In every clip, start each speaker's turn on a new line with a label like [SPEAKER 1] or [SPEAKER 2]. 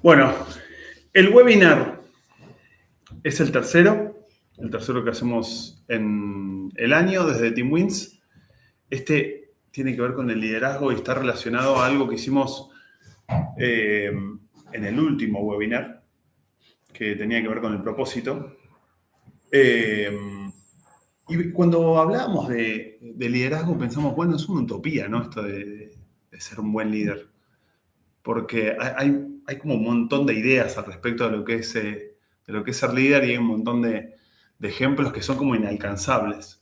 [SPEAKER 1] Bueno, el webinar es el tercero que hacemos en el año desde TeamWins. Este tiene que ver con el liderazgo y está relacionado a algo que hicimos en el último webinar, que tenía que ver con el propósito. Y cuando hablábamos de liderazgo pensamos, bueno, es una utopía, ¿no? Esto de ser un buen líder. Porque hay como un montón de ideas al respecto de lo que es ser líder y hay un montón de ejemplos que son como inalcanzables.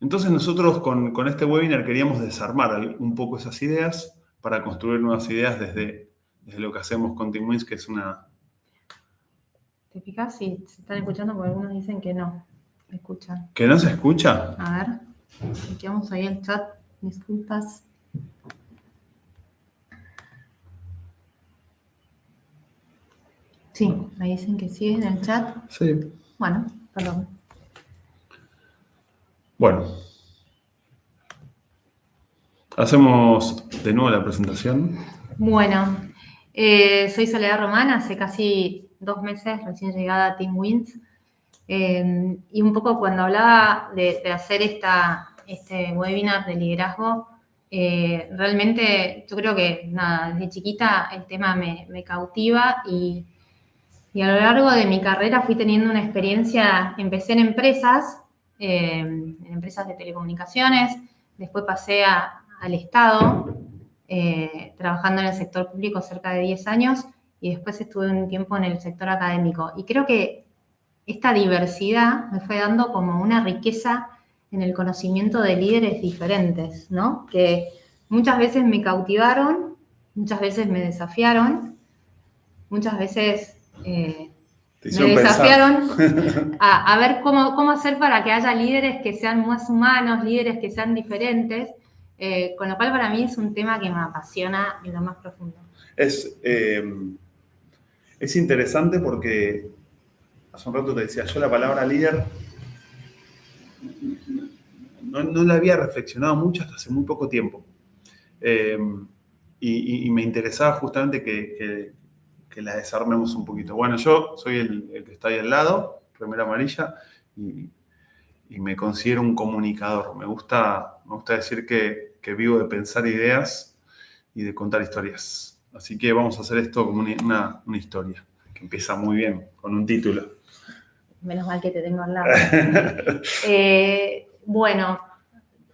[SPEAKER 1] Entonces nosotros con este webinar queríamos desarmar un poco esas ideas para construir nuevas ideas desde lo que hacemos con TeamWins, que es una...
[SPEAKER 2] ¿Te fijas? Sí, se están escuchando porque algunos dicen que no me escuchan.
[SPEAKER 1] ¿Que no se escucha?
[SPEAKER 2] A ver, chequeamos ahí el chat. Disculpas. Sí, me dicen que sí en el chat.
[SPEAKER 1] Sí.
[SPEAKER 2] Bueno, perdón.
[SPEAKER 1] Bueno. Hacemos de nuevo la presentación.
[SPEAKER 2] Bueno, soy Soledad Román, hace casi 2 meses recién llegada a TeamWins. Y un poco cuando hablaba de hacer este webinar de liderazgo, realmente yo creo que desde chiquita el tema me cautiva y a lo largo de mi carrera fui teniendo una experiencia, empecé en empresas de telecomunicaciones, después pasé al Estado, trabajando en el sector público cerca de 10 años y después estuve un tiempo en el sector académico. Y creo que esta diversidad me fue dando como una riqueza en el conocimiento de líderes diferentes, ¿no? Que muchas veces me cautivaron, muchas veces me desafiaron, muchas veces me desafiaron a ver cómo hacer para que haya líderes que sean más humanos, líderes que sean diferentes, con lo cual para mí es un tema que me apasiona en lo más profundo.
[SPEAKER 1] Es interesante porque hace un rato te decía, yo la palabra líder no la había reflexionado mucho hasta hace muy poco tiempo. Y me interesaba justamente que la desarmemos un poquito. Bueno, yo soy el que está ahí al lado, remera amarilla, y me considero un comunicador. Me gusta decir que vivo de pensar ideas y de contar historias. Así que vamos a hacer esto como una historia, que empieza muy bien, con un título.
[SPEAKER 2] Menos mal que te tengo al lado. Bueno,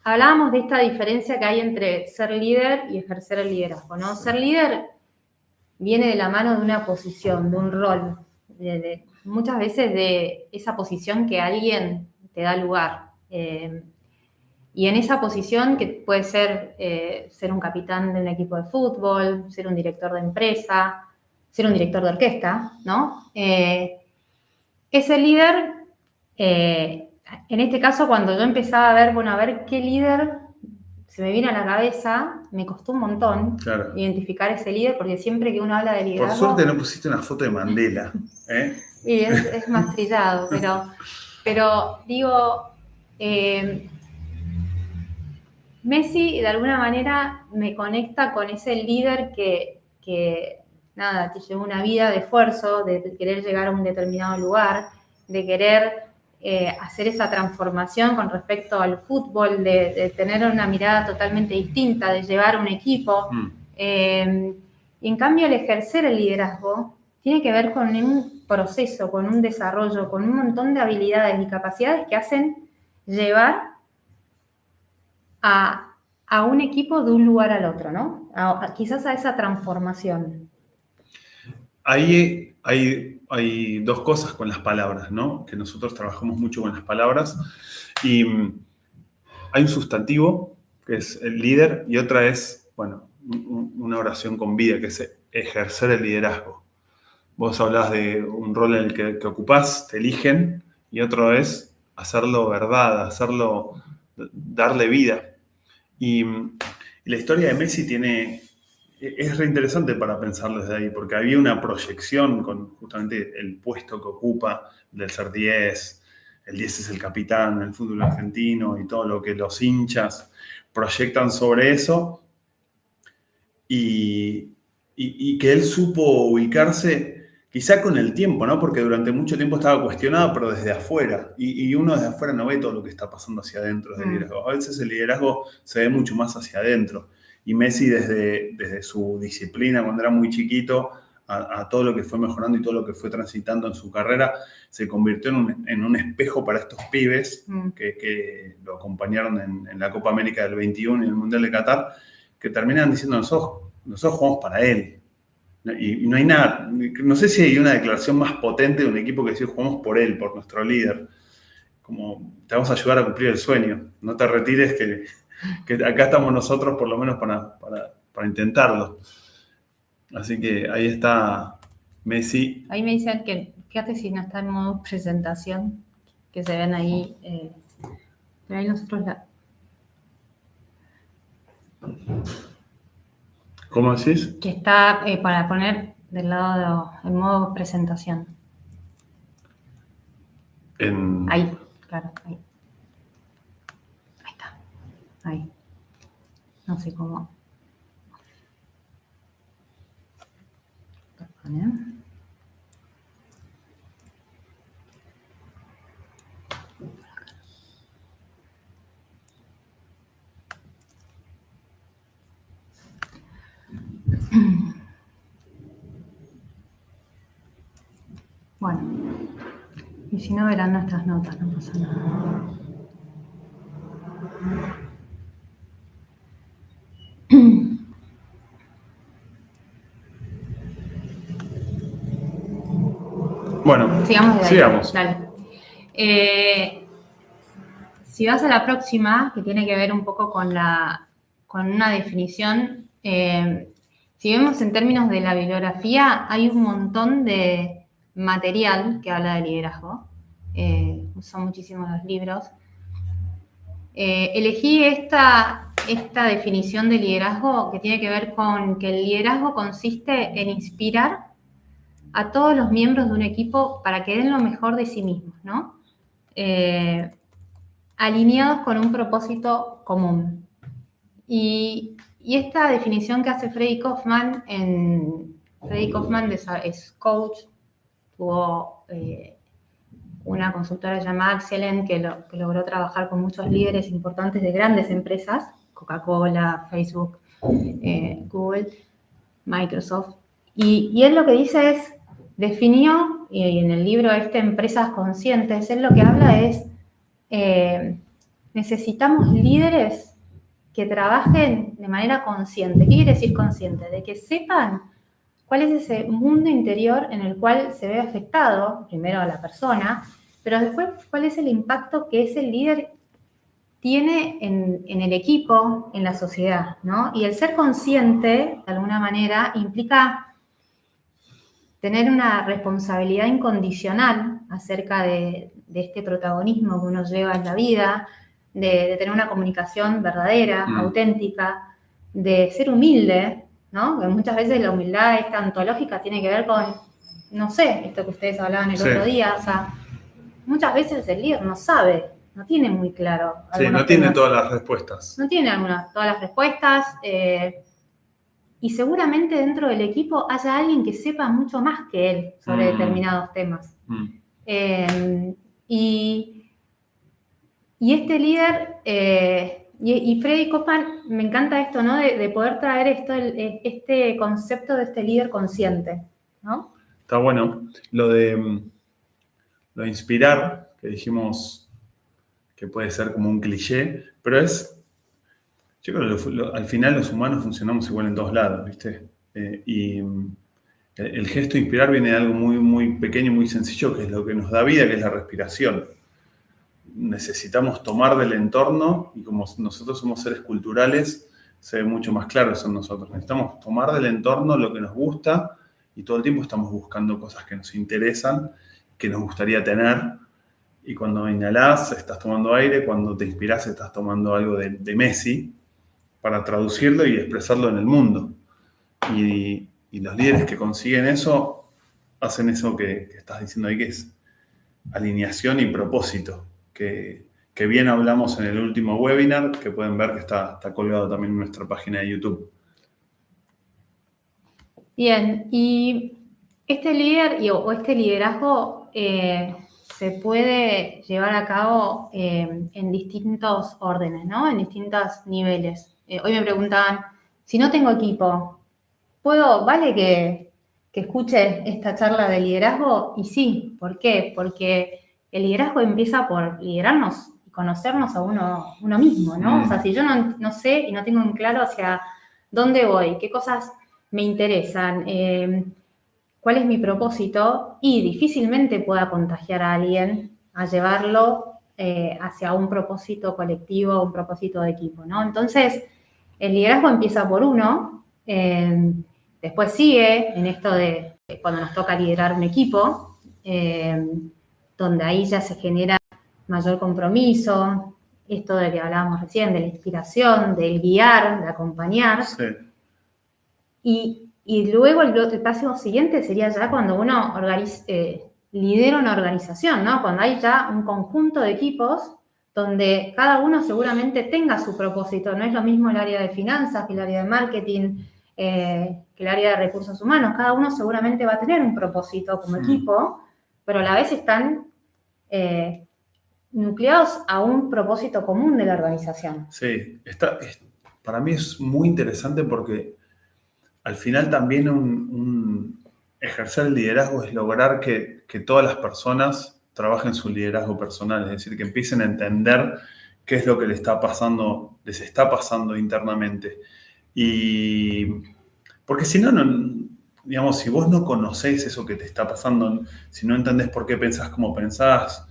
[SPEAKER 2] hablábamos de esta diferencia que hay entre ser líder y ejercer el liderazgo, ¿no? Ser líder viene de la mano de una posición, de un rol, muchas veces de esa posición que alguien te da lugar. Y en esa posición, que puede ser ser un capitán de un equipo de fútbol, ser un director de empresa, ser un director de orquesta, ¿no? Ese líder, en este caso, cuando yo empezaba a ver qué líder se me viene a la cabeza, me costó un montón identificar ese líder, porque siempre que uno habla de liderazgo...
[SPEAKER 1] Por suerte no pusiste una foto de Mandela, ¿eh?
[SPEAKER 2] Y es más trillado, pero digo, Messi de alguna manera me conecta con ese líder que te llevó una vida de esfuerzo, de querer llegar a un determinado lugar, de querer hacer esa transformación con respecto al fútbol, de tener una mirada totalmente distinta, de llevar un equipo. Y en cambio el ejercer el liderazgo tiene que ver con un proceso, con un desarrollo, con un montón de habilidades y capacidades que hacen llevar a un equipo de un lugar al otro, ¿no? Quizás a esa transformación.
[SPEAKER 1] Ahí hay dos cosas con las palabras, ¿no? Que nosotros trabajamos mucho con las palabras. Y hay un sustantivo, que es el líder, y otra es, bueno, una oración con vida, que es ejercer el liderazgo. Vos hablás de un rol en el que ocupás, te eligen, y otro es hacerlo verdad, darle vida. Y la historia de Messi es reinteresante para pensar desde ahí, porque había una proyección con justamente el puesto que ocupa del ser 10. El 10 es el capitán del fútbol argentino y todo lo que los hinchas proyectan sobre eso. Y y que él supo ubicarse quizá con el tiempo, ¿no? Porque durante mucho tiempo estaba cuestionado, pero desde afuera. Y uno desde afuera no ve todo lo que está pasando hacia adentro del liderazgo. A veces el liderazgo se ve mucho más hacia adentro. Y Messi desde su disciplina cuando era muy chiquito a todo lo que fue mejorando y todo lo que fue transitando en su carrera, se convirtió en un espejo para estos pibes que lo acompañaron en la Copa América del 21 y el Mundial de Qatar, que terminan diciendo nosotros jugamos para él. Y no hay nada, no sé si hay una declaración más potente de un equipo que decir jugamos por él, por nuestro líder. Como te vamos a ayudar a cumplir el sueño, no te retires que acá estamos nosotros por lo menos para intentarlo. Así que ahí está Messi.
[SPEAKER 2] Ahí me dicen que, fíjate si no está en modo presentación, que se ven ahí, pero ahí nosotros
[SPEAKER 1] ¿Cómo decís?
[SPEAKER 2] que está para poner del lado en modo presentación. Ahí, claro, ahí. Ahí está, ahí. No sé cómo. Bueno, y si no verán nuestras notas, no pasa nada.
[SPEAKER 1] Bueno,
[SPEAKER 2] sigamos. Dale. Si vas a la próxima, que tiene que ver un poco con una definición, si vemos en términos de la bibliografía, hay un montón de material que habla de liderazgo. Son muchísimos los libros. Elegí esta definición de liderazgo que tiene que ver con que el liderazgo consiste en inspirar a todos los miembros de un equipo para que den lo mejor de sí mismos, ¿no? Alineados con un propósito común. Y esta definición que hace Freddy Kaufman, es coach, tuvo una consultora llamada Excellent que logró trabajar con muchos líderes importantes de grandes empresas, Coca-Cola, Facebook, Google, Microsoft. Y él lo que dice es, definió, y en el libro Empresas Conscientes, él lo que habla es, necesitamos líderes que trabajen de manera consciente. ¿Qué quiere decir consciente? De que sepan cuál es ese mundo interior en el cual se ve afectado, primero a la persona, pero después cuál es el impacto que ese líder tiene en el equipo, en la sociedad, ¿no? Y el ser consciente, de alguna manera, implica tener una responsabilidad incondicional acerca de este protagonismo que uno lleva en la vida, de tener una comunicación verdadera, auténtica, de ser humilde, ¿no? Porque muchas veces la humildad esta ontológica tiene que ver con, no sé, esto que ustedes hablaban el otro día, o sea, muchas veces el líder no sabe, no tiene muy claro.
[SPEAKER 1] Sí, no tiene todas las respuestas.
[SPEAKER 2] No tiene todas las respuestas, y seguramente dentro del equipo haya alguien que sepa mucho más que él sobre determinados temas. Y este líder, y Freddy Kaufman, me encanta esto, ¿no? De poder traer este concepto de este líder consciente, ¿no?
[SPEAKER 1] Está bueno. Lo de inspirar, que dijimos que puede ser como un cliché, pero yo creo que al final los humanos funcionamos igual en todos lados, ¿viste? Y el gesto de inspirar viene de algo muy, muy pequeño, muy sencillo, que es lo que nos da vida, que es la respiración. Necesitamos tomar del entorno y como nosotros somos seres culturales, se ve mucho más claro eso en nosotros. Necesitamos tomar del entorno lo que nos gusta y todo el tiempo estamos buscando cosas que nos interesan, que nos gustaría tener. Y cuando inhalás, estás tomando aire, cuando te inspirás, estás tomando algo de Messi para traducirlo y expresarlo en el mundo. Y los líderes que consiguen eso, hacen eso que estás diciendo ahí, que es alineación y propósito. Que bien hablamos en el último webinar, que pueden ver que está colgado también en nuestra página de YouTube.
[SPEAKER 2] Bien, y este líder o este liderazgo se puede llevar a cabo en distintos órdenes, ¿no? En distintos niveles. Hoy me preguntaban, si no tengo equipo, ¿vale que escuche esta charla de liderazgo? Y sí, ¿por qué? Porque el liderazgo empieza por liderarnos y conocernos a uno mismo, ¿no? O sea, si yo no sé y no tengo en claro hacia dónde voy, qué cosas me interesan, cuál es mi propósito, y difícilmente pueda contagiar a alguien a llevarlo hacia un propósito colectivo, un propósito de equipo, ¿no? Entonces, el liderazgo empieza por uno, después sigue en esto de cuando nos toca liderar un equipo, donde ahí ya se genera mayor compromiso, esto de que hablábamos recién, de la inspiración, del guiar, de acompañar.
[SPEAKER 1] Sí.
[SPEAKER 2] Y luego el paso siguiente sería ya cuando uno lidera una organización, ¿no? Cuando hay ya un conjunto de equipos donde cada uno seguramente tenga su propósito. No es lo mismo el área de finanzas que el área de marketing, que el área de recursos humanos. Cada uno seguramente va a tener un propósito como equipo, pero a la vez están nucleados a un propósito común de la organización.
[SPEAKER 1] Sí, para mí es muy interesante porque al final también ejercer el liderazgo es lograr que todas las personas trabajen su liderazgo personal, es decir, que empiecen a entender qué es lo que les está pasando internamente. Y porque si no, digamos, si vos no conocés eso que te está pasando, si no entendés por qué pensás como pensás,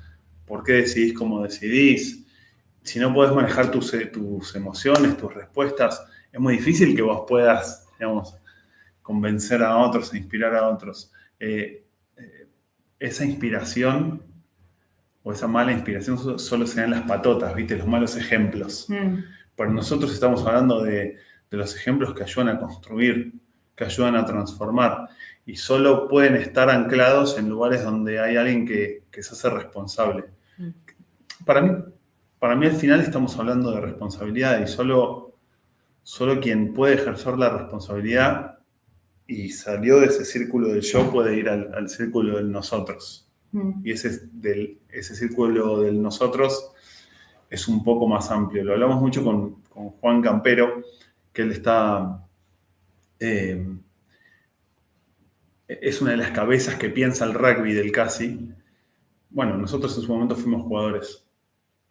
[SPEAKER 1] por qué decidís como decidís, si no podés manejar tus emociones, tus respuestas, es muy difícil que vos puedas, digamos, convencer a otros e inspirar a otros. Esa inspiración o esa mala inspiración solo se da en las patotas, ¿viste? Los malos ejemplos. Pero nosotros estamos hablando de los ejemplos que ayudan a construir, que ayudan a transformar. Y solo pueden estar anclados en lugares donde hay alguien que se hace responsable. Para mí al final estamos hablando de responsabilidad y solo quien puede ejercer la responsabilidad y salió de ese círculo del yo puede ir al círculo del nosotros. Y ese círculo del nosotros es un poco más amplio. Lo hablamos mucho con Juan Campero, que él es una de las cabezas que piensa el rugby del CASI. Bueno, nosotros en su momento fuimos jugadores.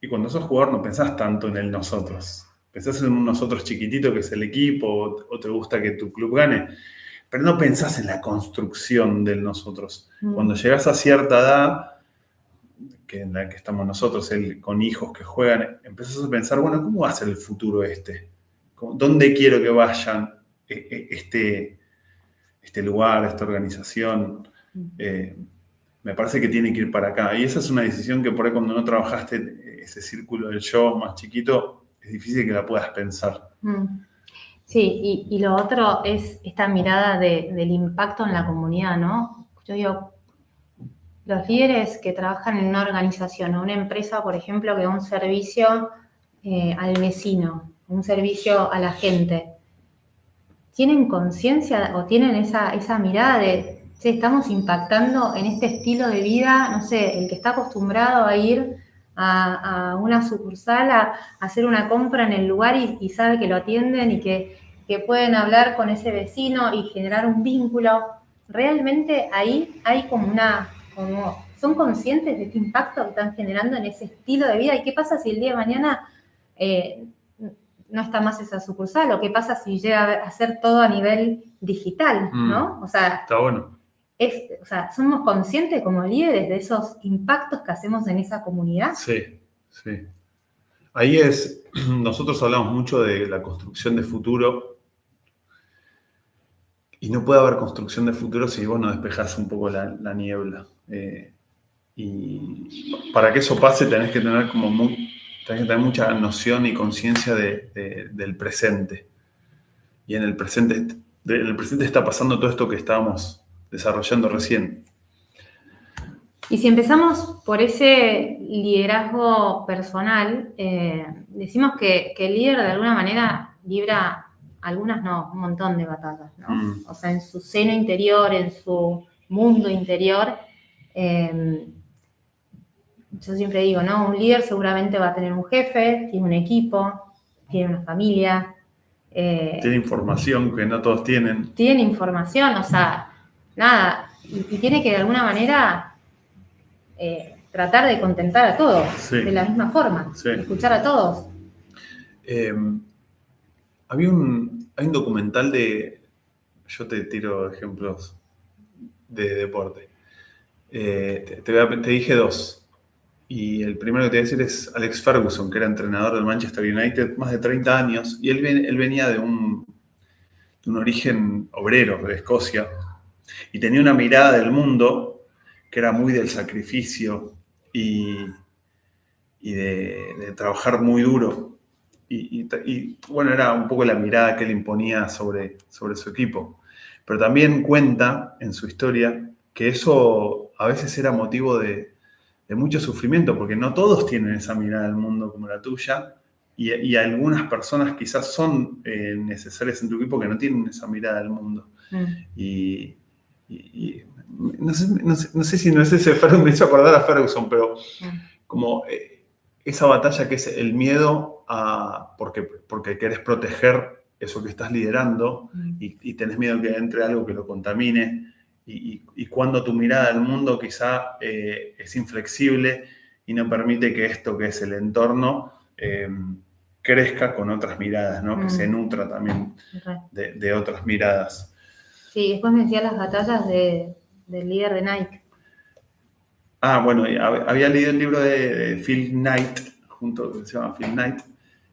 [SPEAKER 1] Y cuando sos jugador no pensás tanto en el nosotros. Pensás en un nosotros chiquitito que es el equipo o te gusta que tu club gane. Pero no pensás en la construcción del nosotros. Cuando llegás a cierta edad, que en la que estamos nosotros, con hijos que juegan, empezás a pensar, bueno, ¿cómo va a ser el futuro este? ¿Dónde quiero que vayan este lugar, esta organización? Me parece que tiene que ir para acá. Y esa es una decisión que por ahí cuando no trabajaste ese círculo del yo más chiquito, es difícil que la puedas pensar.
[SPEAKER 2] Sí, y lo otro es esta mirada del impacto en la comunidad, ¿no? Yo digo, los líderes que trabajan en una organización o una empresa, por ejemplo, que da un servicio al vecino, un servicio a la gente, ¿tienen conciencia o tienen esa mirada de, che, estamos impactando en este estilo de vida? No sé, el que está acostumbrado a ir a una sucursal a hacer una compra en el lugar y sabe que lo atienden y que pueden hablar con ese vecino y generar un vínculo. Realmente ahí hay son conscientes de este impacto que están generando en ese estilo de vida. ¿Y qué pasa si el día de mañana no está más esa sucursal? ¿O qué pasa si llega a ser todo a nivel digital? ¿No? O sea,
[SPEAKER 1] está bueno.
[SPEAKER 2] ¿Somos conscientes como líderes de esos impactos que hacemos en esa comunidad?
[SPEAKER 1] Sí. Ahí nosotros hablamos mucho de la construcción de futuro y no puede haber construcción de futuro si vos no despejás un poco la niebla. Y para que eso pase tenés que tener mucha noción y conciencia del presente. Y en el presente está pasando todo esto que estábamos desarrollando recién.
[SPEAKER 2] Y si empezamos por ese liderazgo personal, decimos que el líder de alguna manera libra algunas no, un montón de batallas, ¿no? O sea, en su seno interior, en su mundo interior, yo siempre digo, ¿no? Un líder seguramente va a tener un jefe, tiene un equipo, tiene una familia.
[SPEAKER 1] Tiene información que no todos tienen.
[SPEAKER 2] Tiene información, o sea, nada, y tiene que de alguna manera tratar de contentar a todos,
[SPEAKER 1] Sí.
[SPEAKER 2] de la misma forma,
[SPEAKER 1] Sí.
[SPEAKER 2] escuchar a todos.
[SPEAKER 1] Hay un documental yo te tiro ejemplos de deporte. Te dije dos. Y el primero que te voy a decir es Alex Ferguson, que era entrenador del Manchester United más de 30 años. Y él venía de un origen obrero de Escocia. Y tenía una mirada del mundo que era muy del sacrificio y de trabajar muy duro. Y bueno, era un poco la mirada que él imponía sobre su equipo. Pero también cuenta en su historia que eso a veces era motivo de mucho sufrimiento, porque no todos tienen esa mirada del mundo como la tuya, y algunas personas quizás son necesarias en tu equipo que no tienen esa mirada del mundo. Y no sé si no es ese Ferguson, me hizo acordar a Ferguson, pero como esa batalla que es el miedo porque querés proteger eso que estás liderando y tenés miedo que entre algo que lo contamine. Y cuando tu mirada del mundo quizá es inflexible y no permite que esto que es el entorno crezca con otras miradas, ¿no? Que se nutra también de otras miradas.
[SPEAKER 2] Sí, después me decía las batallas del líder de Nike.
[SPEAKER 1] Bueno, había leído el libro de Phil Knight, que se llama Phil Knight,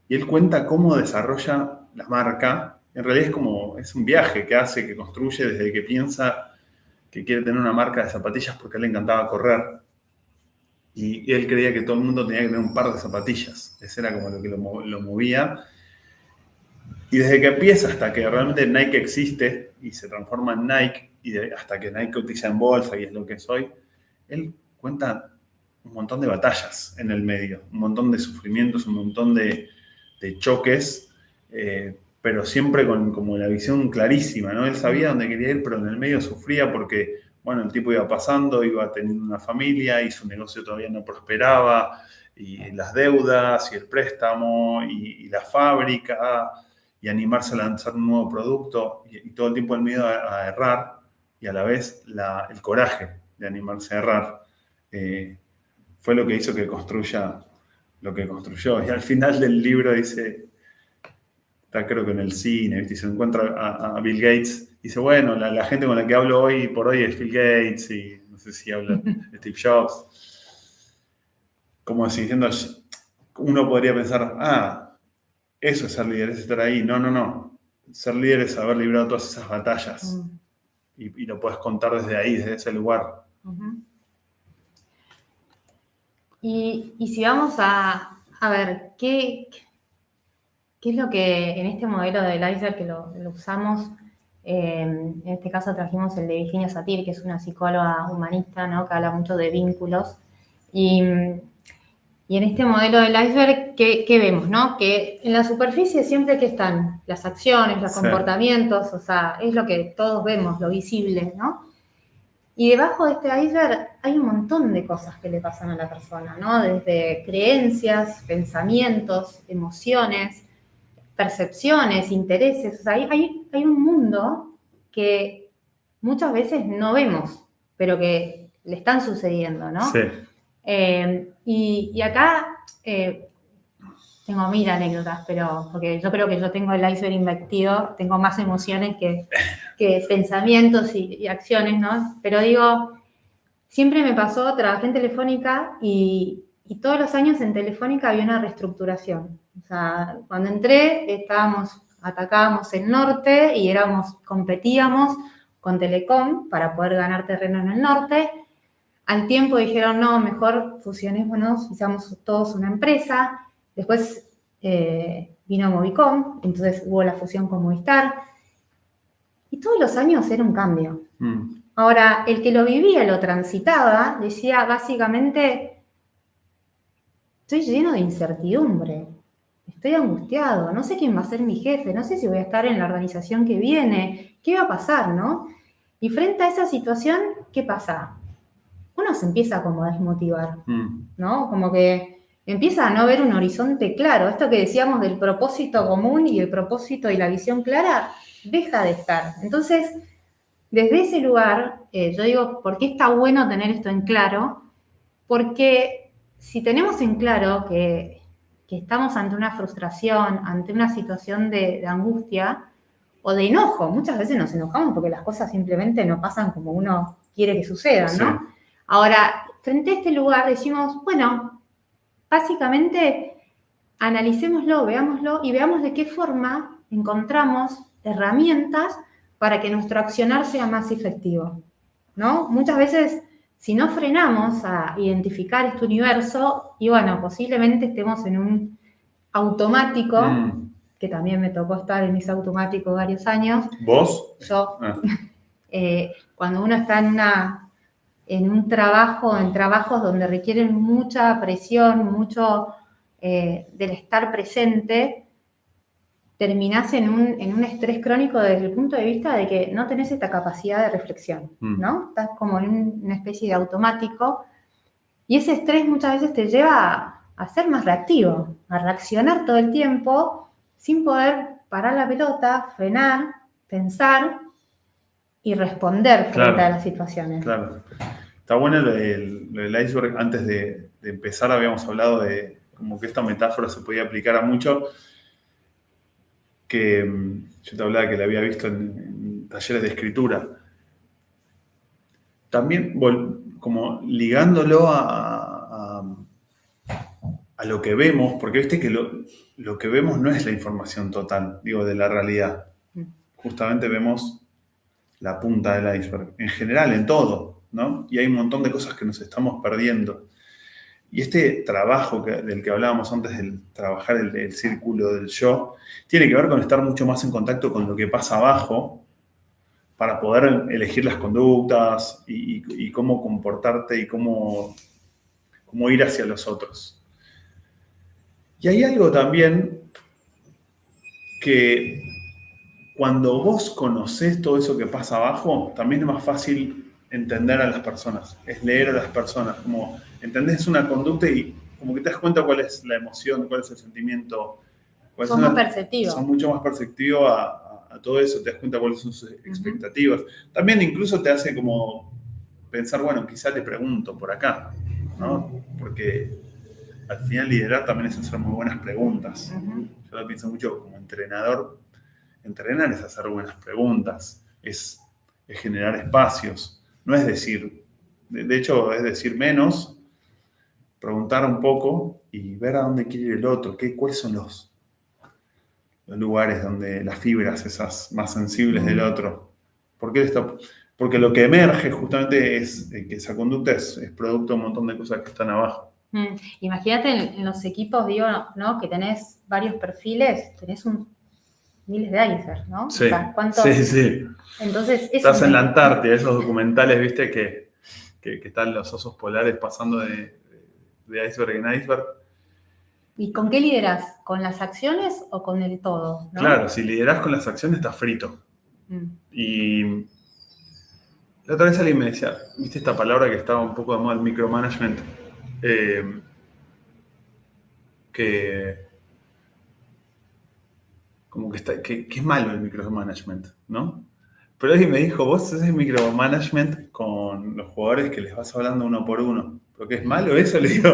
[SPEAKER 1] y él cuenta cómo desarrolla la marca. En realidad es un viaje que hace, que construye desde que piensa que quiere tener una marca de zapatillas porque a él le encantaba correr. Y él creía que todo el mundo tenía que tener un par de zapatillas. Ese era como lo que lo movía. Y desde que empieza hasta que realmente Nike existe y se transforma en Nike, y hasta que Nike cotiza en bolsa y es lo que es hoy, él cuenta un montón de batallas en el medio, un montón de sufrimientos, un montón de choques, pero siempre con como la visión clarísima, ¿no? Él sabía dónde quería ir, pero en el medio sufría porque, bueno, el tipo iba pasando, iba teniendo una familia y su negocio todavía no prosperaba, y las deudas, y el préstamo, y la fábrica, y animarse a lanzar un nuevo producto, y todo el tiempo el miedo a errar, y a la vez el coraje de animarse a errar. Fue lo que hizo que construya lo que construyó. Y al final del libro dice, está creo que en el cine, ¿viste? Y se encuentra a Bill Gates, y dice, bueno, la gente con la que hablo hoy por hoy es Bill Gates, y no sé si habla de Steve Jobs. Como así diciendo, uno podría pensar, eso es ser líder, es estar ahí. No. Ser líder es haber librado todas esas batallas. Y lo puedes contar desde ahí, desde ese lugar.
[SPEAKER 2] Y si vamos a ver, ¿qué es lo que en este modelo del iceberg que lo usamos? En este caso trajimos el de Virginia Satir, que es una psicóloga humanista, ¿no? Que habla mucho de vínculos. Y en este modelo del iceberg, ¿qué vemos, no? Que en la superficie siempre que están las acciones, los comportamientos, o sea, es lo que todos vemos, lo visible, ¿no? Y debajo de este iceberg hay un montón de cosas que le pasan a la persona, ¿no? Desde creencias, pensamientos, emociones, percepciones, intereses. O sea, hay un mundo que muchas veces no vemos, pero que le están sucediendo, ¿no?
[SPEAKER 1] Sí.
[SPEAKER 2] Y acá tengo 1000 anécdotas, pero porque yo creo que yo tengo el iceberg invertido, tengo más emociones que pensamientos y acciones, ¿no? Pero digo, siempre me pasó, trabajé en Telefónica y todos los años en Telefónica había una reestructuración. O sea, cuando entré atacábamos el norte y competíamos con Telecom para poder ganar terreno en el norte. Al tiempo dijeron, no, mejor fusionémonos y seamos todos una empresa. Después vino Movicom, entonces hubo la fusión con Movistar. Y todos los años era un cambio. Ahora, el que lo vivía, lo transitaba, decía básicamente, estoy lleno de incertidumbre. estoy angustiado, no sé quién va a ser mi jefe, no sé si voy a estar en la organización que viene, ¿qué va a pasar, no? Y frente a esa situación, ¿qué pasa? Uno se empieza como a desmotivar, ¿no? Como que empieza a no ver un horizonte claro. Esto que decíamos del propósito común y el propósito y la visión clara, deja de estar. Entonces, desde ese lugar, yo digo, ¿por qué está bueno tener esto en claro? Porque si tenemos en claro que estamos ante una frustración, ante una situación de angustia o de enojo, muchas veces nos enojamos porque las cosas simplemente no pasan como uno quiere que sucedan,
[SPEAKER 1] Sí.
[SPEAKER 2] ¿no? Ahora, frente a este lugar decimos, bueno, básicamente analicémoslo, veámoslo y veamos de qué forma encontramos herramientas para que nuestro accionar sea más efectivo, ¿no? Muchas veces, si no frenamos a identificar este universo, y bueno, posiblemente estemos en un automático, que también me tocó estar en ese automático varios años.
[SPEAKER 1] ¿Vos?
[SPEAKER 2] Yo, cuando uno está en un trabajo, en trabajos donde requieren mucha presión, mucho del estar presente, terminás en un estrés crónico desde el punto de vista de que no tenés esta capacidad de reflexión, ¿no? Estás como en una especie de automático y ese estrés muchas veces te lleva a ser más reactivo, a reaccionar todo el tiempo sin poder parar la pelota, frenar, pensar y responder frente a las situaciones.
[SPEAKER 1] Claro. Está bueno lo del iceberg. Antes de empezar habíamos hablado de como que esta metáfora se podía aplicar a mucho, que yo te hablaba que la había visto en talleres de escritura. También como ligándolo a lo que vemos, porque viste que lo que vemos no es la información total, digo, de la realidad. Justamente vemos la punta del iceberg, en general, en todo, ¿no? Y hay un montón de cosas que nos estamos perdiendo. Y este trabajo del que hablábamos antes, del trabajar el círculo del yo, tiene que ver con estar mucho más en contacto con lo que pasa abajo para poder elegir las conductas y cómo comportarte y cómo ir hacia los otros. Y hay algo también que cuando vos conocés todo eso que pasa abajo, también es más fácil entender a las personas, es leer a las personas, como entendés una conducta y como que te das cuenta cuál es la emoción, cuál es el sentimiento.
[SPEAKER 2] Son más perceptivos.
[SPEAKER 1] Son mucho más perceptivos a todo eso, te das cuenta cuáles son sus expectativas. También incluso te hace como pensar, bueno, quizás le pregunto por acá, ¿no? Porque al final liderar también es hacer muy buenas preguntas. Yo lo pienso mucho como entrenador. Entrenar es hacer buenas preguntas, es generar espacios, no es decir, de hecho es decir menos, preguntar un poco y ver a dónde quiere ir el otro, cuáles son los lugares donde las fibras esas más sensibles del otro. Porque lo que emerge justamente es que esa conducta es producto de un montón de cosas que están abajo.
[SPEAKER 2] Imagínate en los equipos, digo, ¿no? Que tenés varios perfiles, tenés miles de icebergs, ¿no?
[SPEAKER 1] Sí,
[SPEAKER 2] o sea,
[SPEAKER 1] sí.
[SPEAKER 2] Entonces,
[SPEAKER 1] estás en la Antártida, esos documentales, viste, que están los osos polares pasando de iceberg en iceberg.
[SPEAKER 2] ¿Y con qué liderás? ¿Con las acciones o con el todo? ¿no?
[SPEAKER 1] Claro, si liderás con las acciones estás frito. Y la otra vez alguien me decía, viste esta palabra que estaba un poco de moda, el micromanagement, que como que es malo el micromanagement, ¿no? Pero alguien me dijo, vos haces micromanagement con los jugadores que les vas hablando uno por uno. ¿Pero qué es malo eso? Le digo,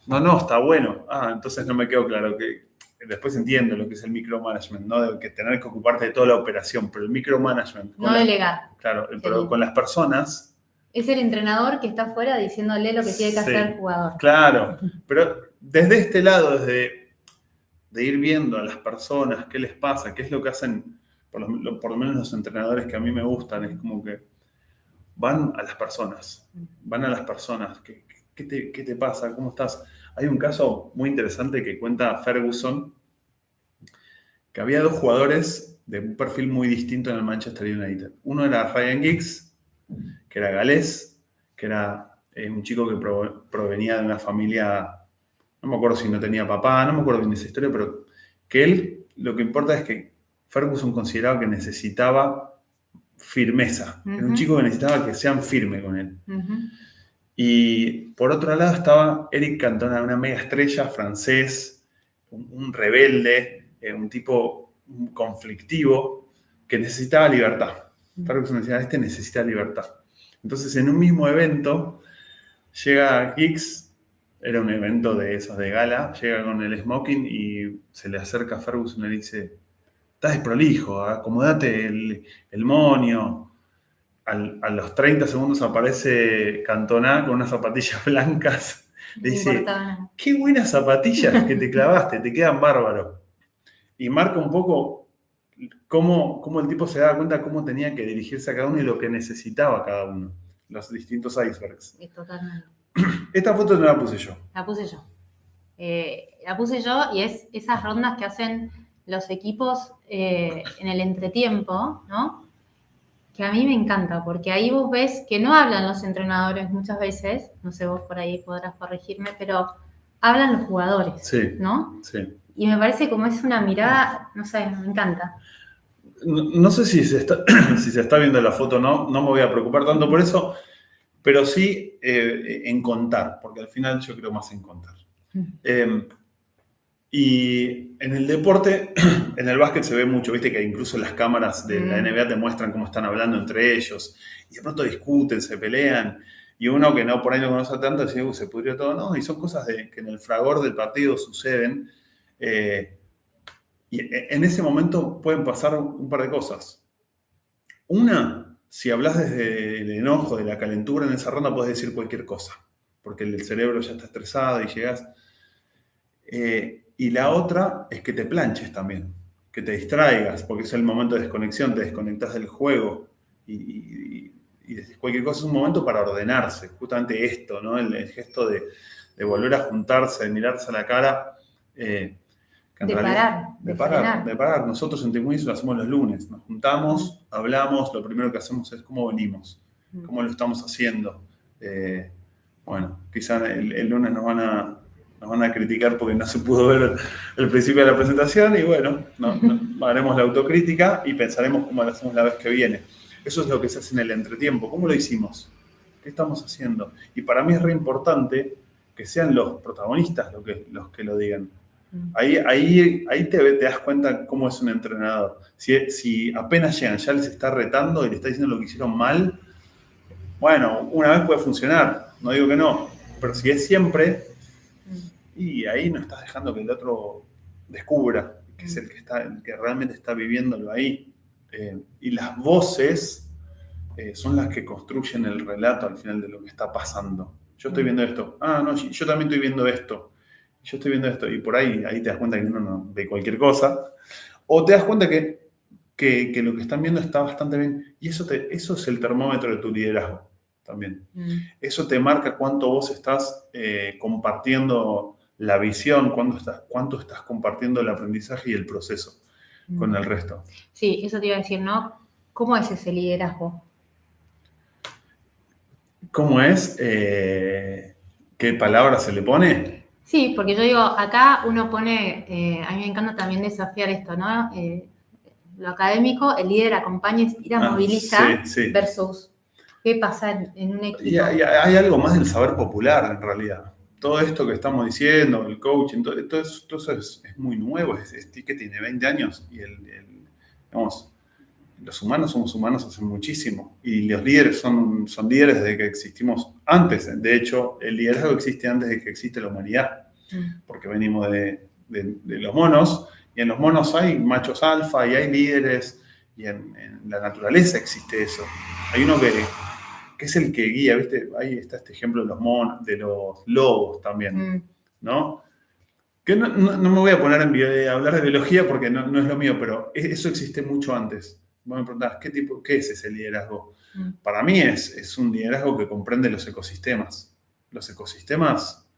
[SPEAKER 1] no, está bueno. Entonces no me quedó claro. Que después entiendo lo que es el micromanagement, ¿no? De que tener que ocuparte de toda la operación, pero el micromanagement...
[SPEAKER 2] No delegar.
[SPEAKER 1] Claro, pero con las personas...
[SPEAKER 2] Es el entrenador que está afuera diciéndole lo que tiene que hacer el jugador.
[SPEAKER 1] Claro, pero desde este lado, de ir viendo a las personas, qué les pasa, qué es lo que hacen, por lo menos los entrenadores que a mí me gustan, es como que van a las personas, ¿qué te pasa? ¿Cómo estás? Hay un caso muy interesante que cuenta Ferguson, que había dos jugadores de un perfil muy distinto en el Manchester United. Uno era Ryan Giggs, que era galés, que era un chico que provenía de una familia no me acuerdo si no tenía papá, no me acuerdo bien esa historia, pero que él, lo que importa es que Ferguson consideraba que necesitaba firmeza. Era un chico que necesitaba que sean firmes con él. Y por otro lado estaba Eric Cantona, una mega estrella francés, un rebelde, un tipo conflictivo que necesitaba libertad. Ferguson decía, este necesita libertad. Entonces en un mismo evento llega Giggs, era un evento de esos de gala, llega con el smoking y se le acerca a Ferguson y le dice, estás desprolijo, acomodate el moño. A los 30 segundos aparece Cantona con unas zapatillas blancas. Le dice, qué buenas zapatillas que te clavaste, te quedan bárbaros. Y marca un poco cómo el tipo se daba cuenta cómo tenía que dirigirse a cada uno y lo que necesitaba cada uno. Los distintos icebergs.
[SPEAKER 2] Totalmente.
[SPEAKER 1] Esta foto no la puse yo.
[SPEAKER 2] La puse yo. La puse yo y es esas rondas que hacen los equipos en el entretiempo, ¿no? Que a mí me encanta, porque ahí vos ves que no hablan los entrenadores muchas veces, no sé, vos por ahí podrás corregirme, pero hablan los jugadores,
[SPEAKER 1] sí,
[SPEAKER 2] ¿no?
[SPEAKER 1] Sí.
[SPEAKER 2] Y me parece como es una mirada, no sé, me encanta.
[SPEAKER 1] No sé si se está viendo la foto o no, no me voy a preocupar tanto por eso, pero sí en contar, porque al final yo creo más en contar. Y en el deporte, en el básquet se ve mucho, viste que incluso las cámaras de la NBA te muestran cómo están hablando entre ellos, y de pronto discuten, se pelean, y uno que no por ahí no conoce tanto dice, se pudrió todo, no, y son cosas que en el fragor del partido suceden, y en ese momento pueden pasar un par de cosas. Una, si hablas desde el enojo, de la calentura en esa ronda, puedes decir cualquier cosa, porque el cerebro ya está estresado y llegas... y la otra es que te planches también, que te distraigas, porque es el momento de desconexión, te desconectas del juego y cualquier cosa es un momento para ordenarse, justamente esto, ¿no? El gesto de volver a juntarse, de mirarse a la cara. De parar. Nosotros en Team Wins lo hacemos los lunes, nos juntamos, hablamos, lo primero que hacemos es cómo venimos, cómo lo estamos haciendo. Bueno, quizá el lunes nos van a criticar porque no se pudo ver el principio de la presentación y bueno, haremos la autocrítica y pensaremos cómo lo hacemos la vez que viene. Eso es lo que se hace en el entretiempo. ¿Cómo lo hicimos? ¿Qué estamos haciendo? Y para mí es re importante que sean los protagonistas los que lo digan. Ahí te das cuenta cómo es un entrenador. Si apenas llegan, ya les está retando y les está diciendo lo que hicieron mal, bueno, una vez puede funcionar, no digo que no, pero si es siempre... Y ahí no estás dejando que el otro descubra, que es el que realmente está viviéndolo ahí. Y las voces son las que construyen el relato al final de lo que está pasando. Yo estoy viendo esto. No, yo también estoy viendo esto. Yo estoy viendo esto. Y por ahí te das cuenta que uno no ve cualquier cosa. O te das cuenta que lo que están viendo está bastante bien. Y eso es el termómetro de tu liderazgo también. Eso te marca cuánto vos estás compartiendo la visión, cuánto estás compartiendo el aprendizaje y el proceso con el resto.
[SPEAKER 2] Sí, eso te iba a decir, ¿no? ¿Cómo es ese liderazgo?
[SPEAKER 1] ¿Cómo es? ¿Qué palabra se le pone?
[SPEAKER 2] Sí, porque yo digo, acá uno pone, a mí me encanta también desafiar esto, ¿no? Lo académico, el líder acompaña, inspira, moviliza, sí. Versus qué pasa en un equipo.
[SPEAKER 1] Y hay algo más del saber popular, en realidad. Todo esto que estamos diciendo, el coaching, todo eso es muy nuevo, es que tiene 20 años y digamos, los humanos somos humanos hace muchísimo y los líderes son líderes desde que existimos antes. De hecho, el liderazgo existe antes de que existe la humanidad, porque venimos de los monos y en los monos hay machos alfa y hay líderes y en la naturaleza existe eso. Hay uno que es el que guía, ¿viste? Ahí está este ejemplo de los lobos también, ¿no? Que no me voy a poner a hablar de biología porque no es lo mío, pero eso existe mucho antes. Vos me preguntás, ¿qué es ese liderazgo? Para mí es un liderazgo que comprende los ecosistemas. Los ecosistemas,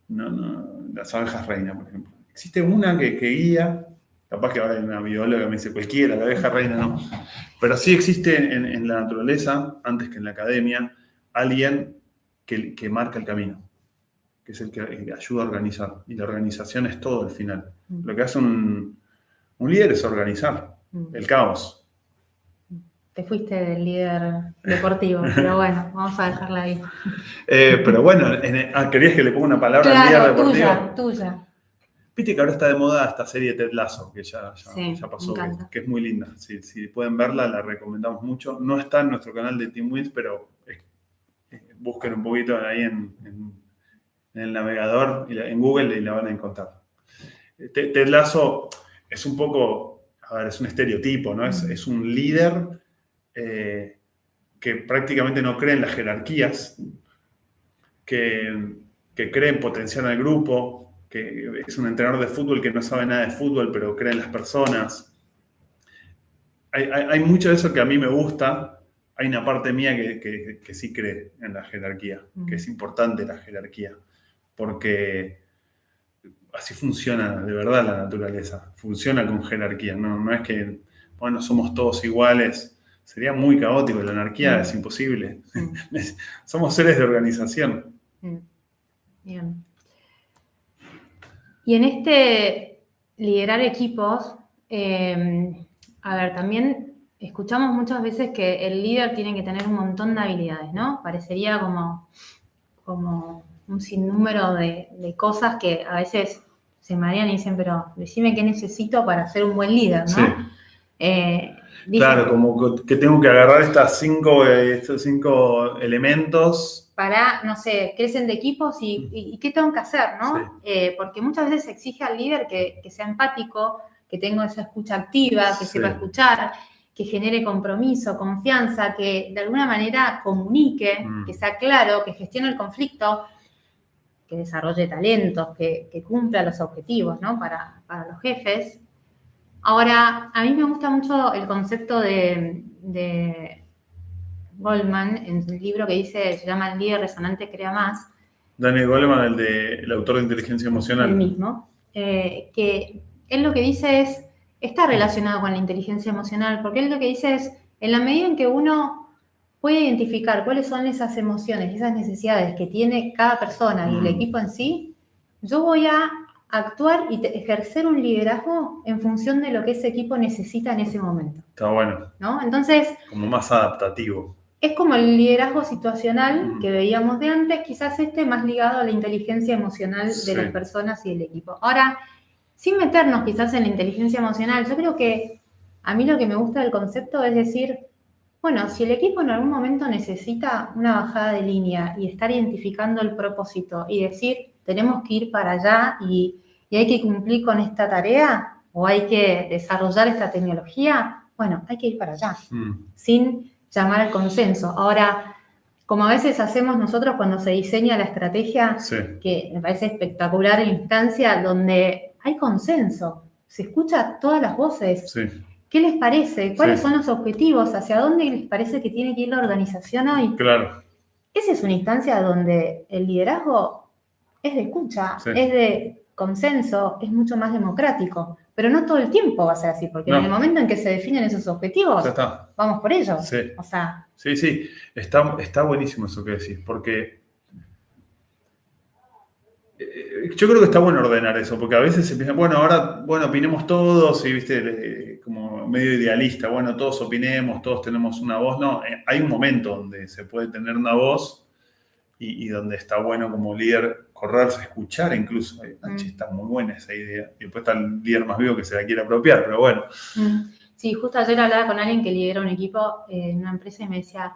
[SPEAKER 1] las abejas reina, por ejemplo. Existe una que guía, capaz que ahora hay una bióloga que me dice cualquiera, la abeja reina no. Pero sí existe en la naturaleza, antes que en la academia, alguien que marca el camino. que es el que ayuda a organizar. Y la organización es todo al final. Lo que hace un líder es organizar el caos.
[SPEAKER 2] Te fuiste del líder deportivo, pero bueno, vamos a dejarla ahí.
[SPEAKER 1] Pero bueno, ¿querías que le ponga una palabra al líder
[SPEAKER 2] Claro,
[SPEAKER 1] deportivo?
[SPEAKER 2] tuya.
[SPEAKER 1] Viste que ahora está de moda esta serie Ted Lasso, que ya
[SPEAKER 2] Sí,
[SPEAKER 1] pasó,
[SPEAKER 2] me encanta.
[SPEAKER 1] que es muy linda. Si pueden verla, la recomendamos mucho. No está en nuestro canal de Team Wins, pero busquen un poquito ahí en el navegador, en Google, y la van a encontrar. Ted Lasso es un poco, a ver, es un estereotipo, ¿no? Es un líder que prácticamente no cree en las jerarquías, que cree en potenciar al grupo, que es un entrenador de fútbol que no sabe nada de fútbol, pero cree en las personas. Hay mucho de eso que a mí me gusta. Hay una parte mía que sí cree en la jerarquía, que es importante la jerarquía, porque así funciona de verdad la naturaleza, funciona con jerarquía, no es que, bueno, somos todos iguales, sería muy caótico, la anarquía es imposible. Somos seres de organización.
[SPEAKER 2] Bien. Y en este liderar equipos, a ver, también escuchamos muchas veces que el líder tiene que tener un montón de habilidades, ¿no? Parecería como un sinnúmero de cosas que a veces se marean y dicen, pero decime qué necesito para ser un buen líder, ¿no?
[SPEAKER 1] Sí. Claro, como que tengo que agarrar estos cinco elementos.
[SPEAKER 2] Para, no sé, crecen de equipos y qué tengo que hacer, ¿no? Sí. Porque muchas veces se exige al líder que sea empático, que tenga esa escucha activa, que sepa escuchar, que genere compromiso, confianza, que de alguna manera comunique, que sea claro, que gestione el conflicto, que desarrolle talentos, que cumpla los objetivos, ¿no? Para los jefes. Ahora, a mí me gusta mucho el concepto de Goleman, en el libro que dice, se llama El líder resonante crea más.
[SPEAKER 1] Daniel Goleman, el autor de Inteligencia Emocional.
[SPEAKER 2] El mismo. Que él lo que dice está relacionado con la inteligencia emocional, porque él lo que dice es, en la medida en que uno puede identificar cuáles son esas emociones, esas necesidades que tiene cada persona y el equipo en sí, yo voy a actuar y ejercer un liderazgo en función de lo que ese equipo necesita en ese momento.
[SPEAKER 1] Está bueno.
[SPEAKER 2] ¿No? Entonces,
[SPEAKER 1] como más adaptativo.
[SPEAKER 2] Es como el liderazgo situacional que veíamos de antes, quizás más ligado a la inteligencia emocional de las personas y del equipo. Ahora, sin meternos quizás en la inteligencia emocional, yo creo que a mí lo que me gusta del concepto es decir, bueno, si el equipo en algún momento necesita una bajada de línea y estar identificando el propósito y decir, tenemos que ir para allá y hay que cumplir con esta tarea o hay que desarrollar esta tecnología, bueno, hay que ir para allá, sin llamar al consenso. Ahora, como a veces hacemos nosotros cuando se diseña la estrategia, que me parece espectacular en la instancia donde hay consenso, se escucha todas las voces. ¿Qué les parece? ¿Cuáles son los objetivos? ¿Hacia dónde les parece que tiene que ir la organización hoy?
[SPEAKER 1] Claro.
[SPEAKER 2] Esa es una instancia donde el liderazgo es de escucha, es de consenso, es mucho más democrático. Pero no todo el tiempo va a ser así, porque en el momento en que se definen esos objetivos, vamos por ellos. O sea,
[SPEAKER 1] sí. Está buenísimo eso que decís, porque yo creo que está bueno ordenar eso, porque a veces se piensa, ahora opinemos todos, y viste, como medio idealista, todos opinemos, todos tenemos una voz. No, hay un momento donde se puede tener una voz y donde está bueno como líder correrse, escuchar incluso. Está muy buena esa idea. Y después está el líder más vivo que se la quiere apropiar, pero bueno.
[SPEAKER 2] Sí, justo ayer hablaba con alguien que lidera un equipo en una empresa y me decía,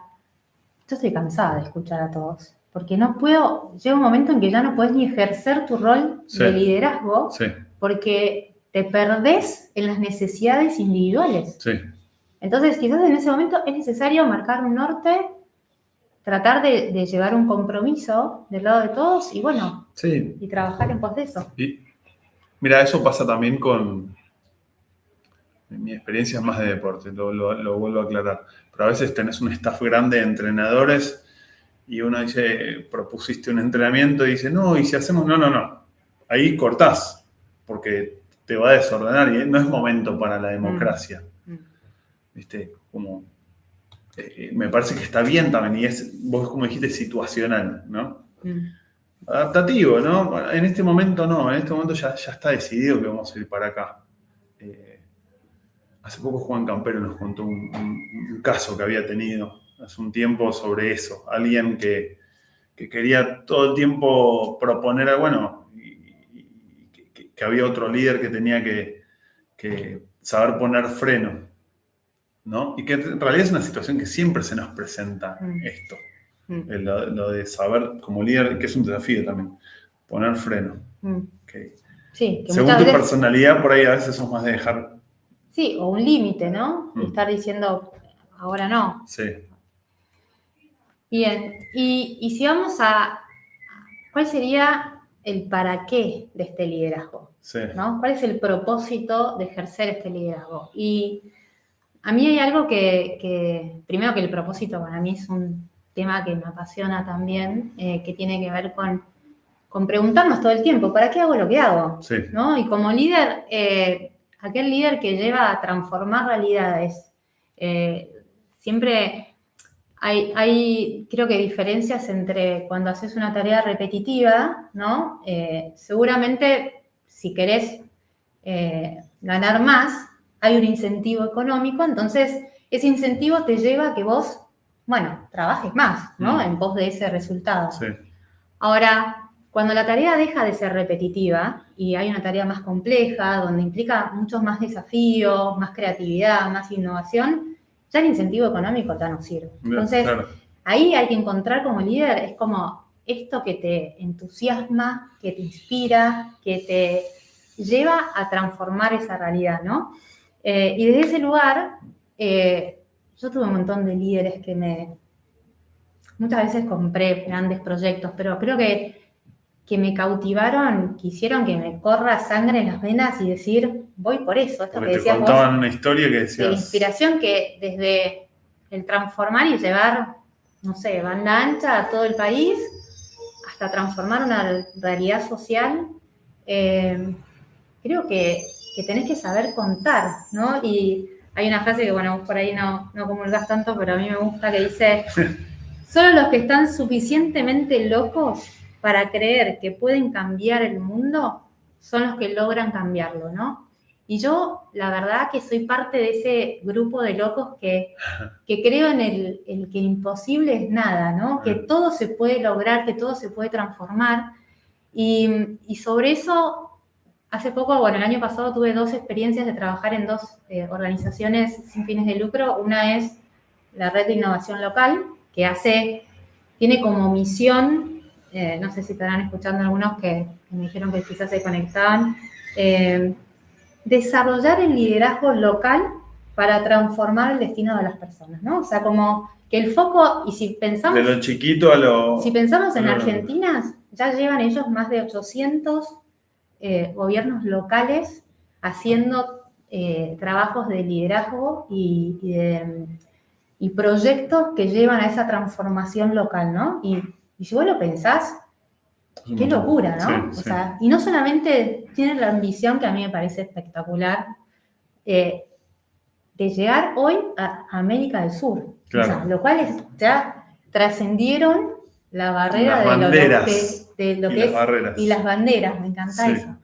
[SPEAKER 2] yo estoy cansada de escuchar a todos, porque no puedo, llega un momento en que ya no puedes ni ejercer tu rol de liderazgo, porque te perdés en las necesidades individuales. Entonces, quizás en ese momento es necesario marcar un norte, tratar de llevar un compromiso del lado de todos y y trabajar en pos de eso.
[SPEAKER 1] Y, mira, eso pasa también mi experiencia es más de deporte, lo vuelvo a aclarar. Pero a veces tenés un staff grande de entrenadores y uno dice, propusiste un entrenamiento y dice, no, y si hacemos, no. Ahí cortás, porque te va a desordenar y no es momento para la democracia. ¿Viste? Como, me parece que está bien también y es, vos como dijiste, situacional, ¿no? adaptativo, ¿no? Bueno, en este momento no, en este momento ya está decidido que vamos a ir para acá. Hace poco Juan Campero nos contó un caso que había tenido hace un tiempo sobre eso. Alguien que quería todo el tiempo proponer, bueno, que había otro líder que tenía que saber poner freno, ¿no? Y que en realidad es una situación que siempre se nos presenta esto. Lo de saber como líder, que es un desafío también, poner freno.
[SPEAKER 2] Sí, que
[SPEAKER 1] según tu
[SPEAKER 2] veces,
[SPEAKER 1] personalidad, por ahí a veces sos más de dejar.
[SPEAKER 2] Sí, o un límite, ¿no? Y estar diciendo, ahora no.
[SPEAKER 1] Sí.
[SPEAKER 2] Bien, y si vamos a, ¿cuál sería el para qué de este liderazgo?
[SPEAKER 1] Sí.
[SPEAKER 2] ¿No? ¿Cuál es el propósito de ejercer este liderazgo? Y a mí hay algo primero que el propósito para mí es un tema que me apasiona también, que tiene que ver con preguntarnos todo el tiempo, ¿para qué hago lo que hago?
[SPEAKER 1] Sí.
[SPEAKER 2] ¿No? Y como líder, aquel líder que lleva a transformar realidades, siempre hay, creo que diferencias entre cuando haces una tarea repetitiva, ¿no? Seguramente si querés ganar más, hay un incentivo económico, entonces ese incentivo te lleva a que vos, bueno, trabajes más, ¿no? En pos de ese resultado.
[SPEAKER 1] Sí.
[SPEAKER 2] Ahora, cuando la tarea deja de ser repetitiva y hay una tarea más compleja, donde implica muchos más desafíos, más creatividad, más innovación, ya el incentivo económico ya no sirve. Entonces,
[SPEAKER 1] claro,
[SPEAKER 2] ahí hay que encontrar como líder, es como esto que te entusiasma, que te inspira, que te lleva a transformar esa realidad, ¿no? Y desde ese lugar, yo tuve un montón de líderes que muchas veces compré grandes proyectos, pero creo que me cautivaron, que hicieron que me corra sangre en las venas y decir, voy por eso. Esto
[SPEAKER 1] porque
[SPEAKER 2] que
[SPEAKER 1] te
[SPEAKER 2] decías
[SPEAKER 1] contaban
[SPEAKER 2] vos,
[SPEAKER 1] una historia que decías.
[SPEAKER 2] de la inspiración que desde el transformar y llevar, no sé, banda ancha a todo el país, hasta transformar una realidad social, creo que tenés que saber contar, ¿no? Y hay una frase que, bueno, vos por ahí no comulgás tanto, pero a mí me gusta, que dice, solo los que están suficientemente locos para creer que pueden cambiar el mundo son los que logran cambiarlo, ¿no? Y yo, la verdad, que soy parte de ese grupo de locos que creo en el que imposible es nada, ¿no? Que todo se puede lograr, que todo se puede transformar. Y sobre eso, hace poco, bueno, el año pasado tuve 2 experiencias de trabajar en 2 organizaciones sin fines de lucro. Una es la Red de Innovación Local, que tiene como misión, no sé si estarán escuchando algunos que me dijeron que quizás se conectaban, desarrollar el liderazgo local para transformar el destino de las personas, ¿no? O sea, como que el foco, y si pensamos...
[SPEAKER 1] De lo chiquito a lo...
[SPEAKER 2] Si pensamos en Argentina, ya llevan ellos más de 800 gobiernos locales haciendo trabajos de liderazgo y proyectos que llevan a esa transformación local, ¿no? Y si vos lo pensás, qué locura, ¿no?
[SPEAKER 1] Sí,
[SPEAKER 2] o sea, y no solamente tienen la ambición, que a mí me parece espectacular, de llegar hoy a América del Sur.
[SPEAKER 1] Claro.
[SPEAKER 2] O sea, lo cual ya trascendieron la barrera
[SPEAKER 1] las banderas
[SPEAKER 2] de lo que
[SPEAKER 1] las
[SPEAKER 2] es.
[SPEAKER 1] Barreras.
[SPEAKER 2] Y las banderas, me encanta
[SPEAKER 1] Sí.
[SPEAKER 2] eso.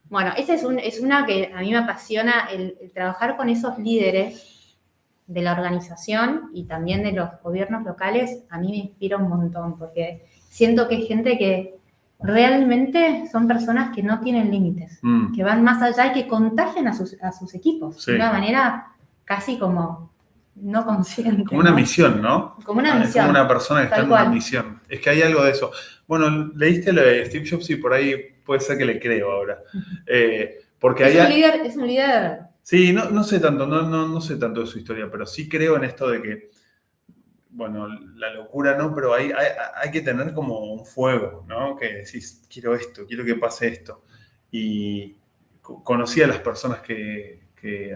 [SPEAKER 2] Bueno, esa es una que a mí me apasiona, el trabajar con esos líderes de la organización y también de los gobiernos locales. A mí me inspira un montón, porque siento que es gente que realmente son personas que no tienen límites, que van más allá y que contagian a sus equipos de una manera casi como no consciente.
[SPEAKER 1] Como una misión, ¿no?
[SPEAKER 2] Como una misión.
[SPEAKER 1] Es como una persona que está en
[SPEAKER 2] cual.
[SPEAKER 1] una misión. Es que hay algo de eso. Bueno, leíste lo de Steve Jobs y por ahí puede ser que le creo ahora. Porque
[SPEAKER 2] es un líder.
[SPEAKER 1] Sí, no sé tanto, no sé tanto de su historia, pero sí creo en esto de que, bueno, la locura no, pero hay que tener como un fuego, ¿no? Que decís, quiero esto, quiero que pase esto. Y conocí a las personas que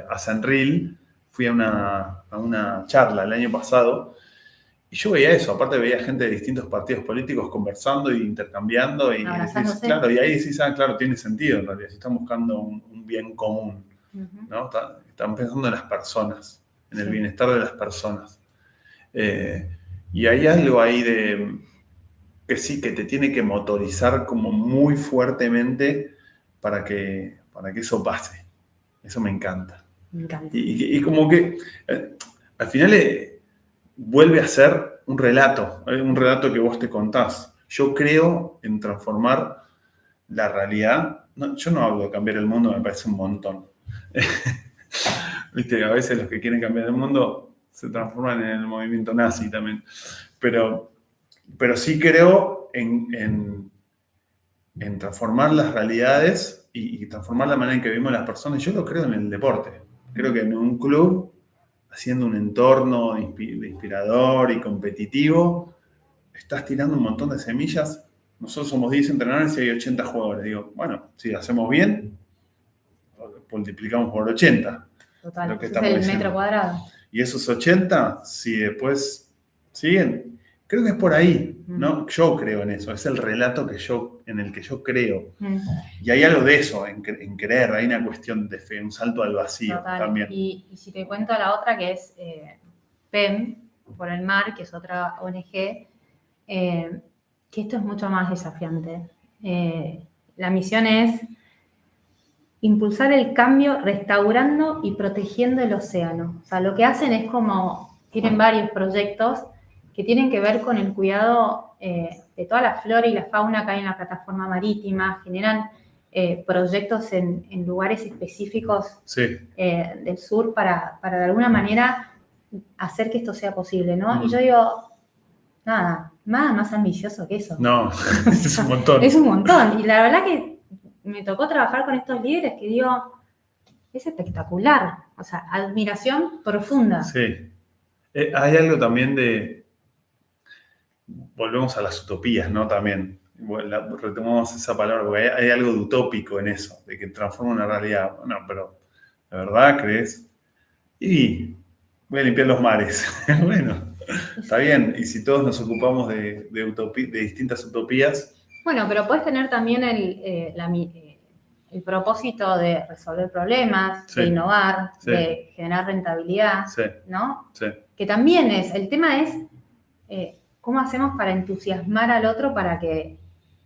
[SPEAKER 1] a Sanril, fui a una charla el año pasado, y yo veía eso, aparte veía gente de distintos partidos políticos conversando y intercambiando, y decís, claro, y ahí decís, claro, tiene sentido en realidad, si están buscando un bien común, ¿no? Están pensando en las personas, en el bienestar de las personas. Y hay algo ahí que sí, que te tiene que motorizar como muy fuertemente para que eso pase. Eso me encanta.
[SPEAKER 2] Me encanta.
[SPEAKER 1] Y como que al final vuelve a ser un relato que vos te contás. Yo creo en transformar la realidad. No, yo no hablo de cambiar el mundo, me parece un montón. Viste, a veces los que quieren cambiar el mundo se transforman en el movimiento nazi también. Pero sí creo en transformar las realidades y transformar la manera en que vivimos las personas. Yo lo creo en el deporte. Creo que en un club, haciendo un entorno inspirador y competitivo, estás tirando un montón de semillas. Nosotros somos 10 entrenadores y hay 80 jugadores. Digo, bueno, si hacemos bien, multiplicamos por 80.
[SPEAKER 2] Total,
[SPEAKER 1] Lo que
[SPEAKER 2] ese es
[SPEAKER 1] estamos
[SPEAKER 2] el
[SPEAKER 1] diciendo.
[SPEAKER 2] metro cuadrado.
[SPEAKER 1] Y esos 80, si después siguen, creo que es por ahí, ¿no? Yo creo en eso, es el relato en el que yo creo. Y hay algo de eso, en creer, hay una cuestión de fe, un salto al vacío.
[SPEAKER 2] Total.
[SPEAKER 1] También.
[SPEAKER 2] Y si te cuento la otra, que es PEM, por el mar, que es otra ONG, que esto es mucho más desafiante. La misión es impulsar el cambio restaurando y protegiendo el océano. O sea, lo que hacen es tienen varios proyectos que tienen que ver con el cuidado de toda la flora y la fauna que hay en la plataforma marítima, generan proyectos en lugares específicos del sur para de alguna manera hacer que esto sea posible, ¿no? Y yo digo, nada más ambicioso que eso.
[SPEAKER 1] No, es un montón.
[SPEAKER 2] Es un montón. Y la verdad que me tocó trabajar con estos líderes que digo, es espectacular. O sea, admiración profunda.
[SPEAKER 1] Sí. Hay algo también volvemos a las utopías, ¿no? También. Retomamos esa palabra, porque hay algo de utópico en eso, de que transforma una realidad. Bueno, pero ¿la verdad crees? Y voy a limpiar los mares. Bueno, está bien. Y si todos nos ocupamos de distintas utopías.
[SPEAKER 2] Bueno, pero puedes tener también el propósito de resolver problemas, de innovar, de generar rentabilidad, ¿no?
[SPEAKER 1] Sí.
[SPEAKER 2] Que también el tema es cómo hacemos para entusiasmar al otro para que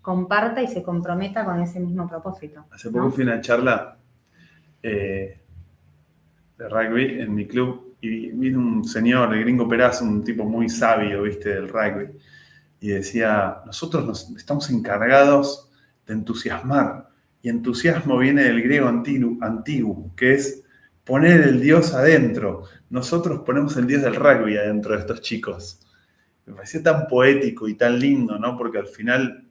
[SPEAKER 2] comparta y se comprometa con ese mismo propósito.
[SPEAKER 1] Hace poco fui a una charla de rugby en mi club y vino un señor, el Gringo Perazo, un tipo muy sabio, ¿viste? Del rugby, y decía, nosotros estamos encargados de entusiasmar, y entusiasmo viene del griego antiguo, que es poner el Dios adentro. Nosotros ponemos el Dios del rugby adentro de estos chicos. Me parecía tan poético y tan lindo, ¿no? Porque al final,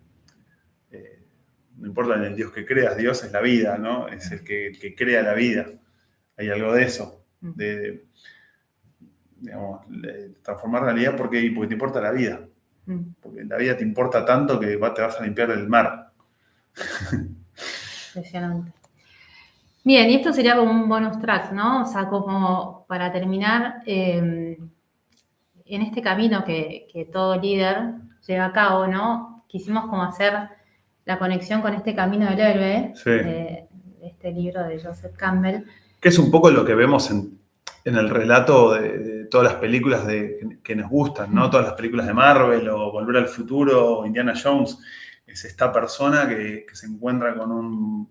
[SPEAKER 1] no importa en el Dios que creas, Dios es la vida, ¿no? Es el que crea la vida. Hay algo de eso, de transformar realidad porque te importa la vida. Porque la vida te importa tanto que te vas a limpiar el mar.
[SPEAKER 2] Impresionante. Bien, y esto sería como un bonus track, ¿no? O sea, como para terminar, en este camino que todo líder lleva a cabo, ¿no? Quisimos como hacer la conexión con este camino del héroe, de este libro de Joseph Campbell.
[SPEAKER 1] Que es un poco lo que vemos en el relato de todas las películas que nos gustan, ¿no? Todas las películas de Marvel o Volver al Futuro o Indiana Jones. Es esta persona que se encuentra con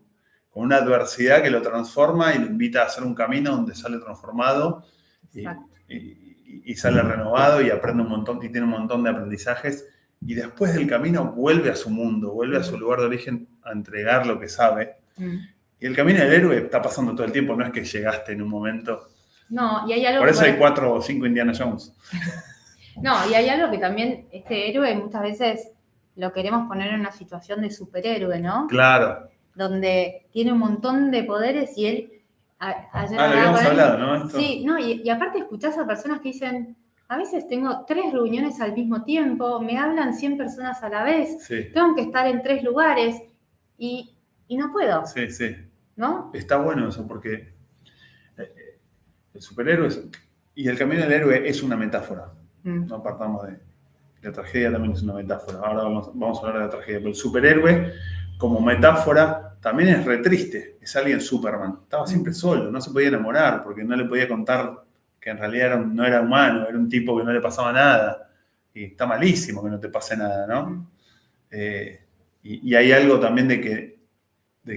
[SPEAKER 1] una adversidad que lo transforma y lo invita a hacer un camino donde sale transformado y sale renovado y aprende un montón y tiene un montón de aprendizajes. Y después del camino vuelve a su mundo, vuelve a su lugar de origen a entregar lo que sabe. Y el camino del héroe está pasando todo el tiempo, no es que llegaste en un momento.
[SPEAKER 2] No, y hay algo.
[SPEAKER 1] Por eso hay 4 o 5 Indiana Jones.
[SPEAKER 2] No, y hay algo que también este héroe muchas veces lo queremos poner en una situación de superhéroe, ¿no?
[SPEAKER 1] Claro.
[SPEAKER 2] Donde tiene un montón de poderes y él.
[SPEAKER 1] Lo habíamos hablado, ¿no? Esto.
[SPEAKER 2] Sí, no, y aparte escuchás a personas que dicen, a veces tengo 3 reuniones al mismo tiempo, me hablan 100 personas a la vez, tengo que estar en 3 lugares y no puedo.
[SPEAKER 1] Sí.
[SPEAKER 2] ¿No?
[SPEAKER 1] Está bueno eso porque el superhéroe y el camino del héroe es una metáfora. No partamos de la tragedia, también es una metáfora. Ahora vamos a hablar de la tragedia, pero el superhéroe como metáfora también es re triste. Es alguien Superman. Estaba siempre solo, no se podía enamorar porque no le podía contar que en realidad no era humano, era un tipo que no le pasaba nada. Y está malísimo que no te pase nada, ¿no? Y hay algo también de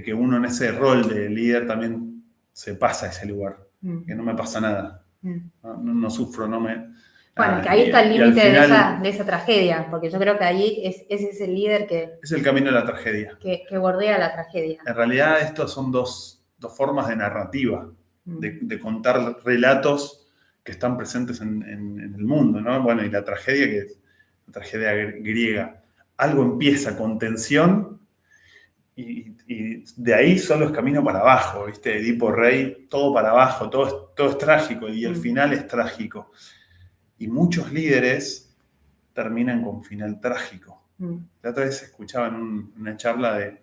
[SPEAKER 1] que uno en ese rol de líder también se pasa a ese lugar, que no me pasa nada, no sufro, no me...
[SPEAKER 2] Bueno, que ahí está el
[SPEAKER 1] y al
[SPEAKER 2] límite
[SPEAKER 1] final,
[SPEAKER 2] de esa tragedia, porque yo creo que ahí ese es el líder
[SPEAKER 1] es el camino de la tragedia.
[SPEAKER 2] que bordea la tragedia.
[SPEAKER 1] En realidad, estos son dos formas de narrativa, de contar relatos que están presentes en el mundo, ¿no? Bueno, y la tragedia, que es la tragedia griega. Algo empieza con tensión y de ahí solo es camino para abajo, ¿viste? Edipo Rey, todo para abajo, todo es trágico y el final es trágico. Y muchos líderes terminan con final trágico. La otra vez escuchaba en una charla de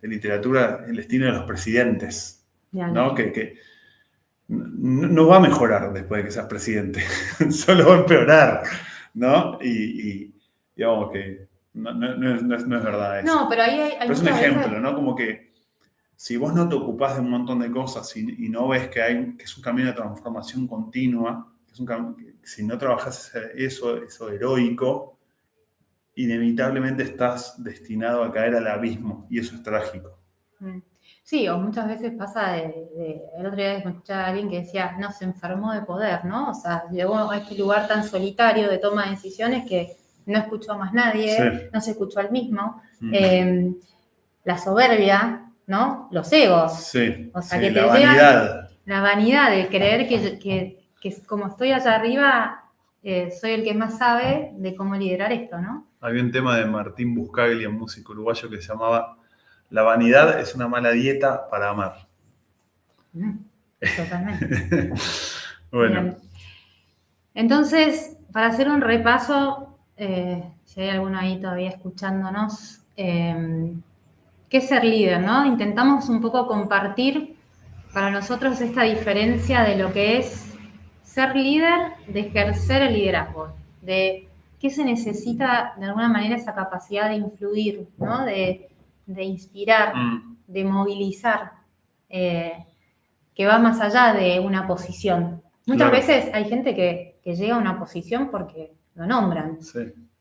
[SPEAKER 1] literatura el destino de los presidentes, ¿no? Que no va a mejorar después de que seas presidente, solo va a empeorar, ¿no? Y digamos que no es verdad eso.
[SPEAKER 2] No, pero ahí hay
[SPEAKER 1] pero es un ejemplo, ¿no? Como que si vos no te ocupás de un montón de cosas y no ves que es un camino de transformación continua, si no trabajás eso heroico, inevitablemente estás destinado a caer al abismo y eso es trágico.
[SPEAKER 2] Sí, o muchas veces pasa el otro día escuchaba a alguien que decía, no, se enfermó de poder, ¿no? O sea, llegó a este lugar tan solitario de toma de decisiones que no escuchó a más nadie, no se escuchó al mismo. La soberbia, ¿no? Los egos.
[SPEAKER 1] Sí,
[SPEAKER 2] o sea,
[SPEAKER 1] sí,
[SPEAKER 2] que
[SPEAKER 1] la vanidad.
[SPEAKER 2] La vanidad de creer que como estoy allá arriba, soy el que más sabe de cómo liderar esto, ¿no?
[SPEAKER 1] Había un tema de Martín Buscaglia, un músico uruguayo, que se llamaba La vanidad es una mala dieta para amar.
[SPEAKER 2] Totalmente.
[SPEAKER 1] Bueno.
[SPEAKER 2] Bien. Entonces, para hacer un repaso, si hay alguno ahí todavía escuchándonos, ¿qué es ser líder, no? Intentamos un poco compartir para nosotros esta diferencia de lo que es ser líder, de ejercer el liderazgo, de qué se necesita de alguna manera esa capacidad de influir, ¿no? De inspirar, de movilizar, que va más allá de una posición. Muchas veces hay gente que llega a una posición porque lo nombran,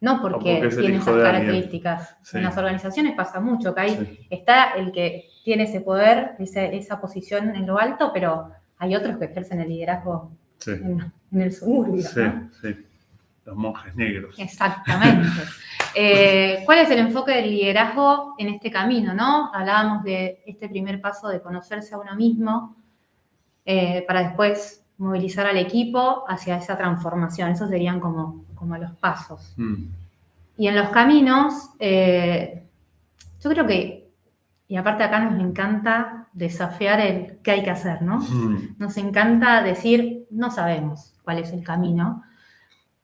[SPEAKER 2] no porque tiene esas características. En las organizaciones pasa mucho, que ahí está el que tiene ese poder, esa posición en lo alto, pero hay otros que ejercen el liderazgo en el suburbio, ¿no?
[SPEAKER 1] Los monjes negros.
[SPEAKER 2] Exactamente. ¿Cuál es el enfoque del liderazgo en este camino, no? Hablábamos de este primer paso de conocerse a uno mismo, para después movilizar al equipo hacia esa transformación. Esos serían como los pasos. Y en los caminos, yo creo que, y aparte acá nos encanta desafiar el qué hay que hacer, ¿no? Nos encanta decir, no sabemos cuál es el camino.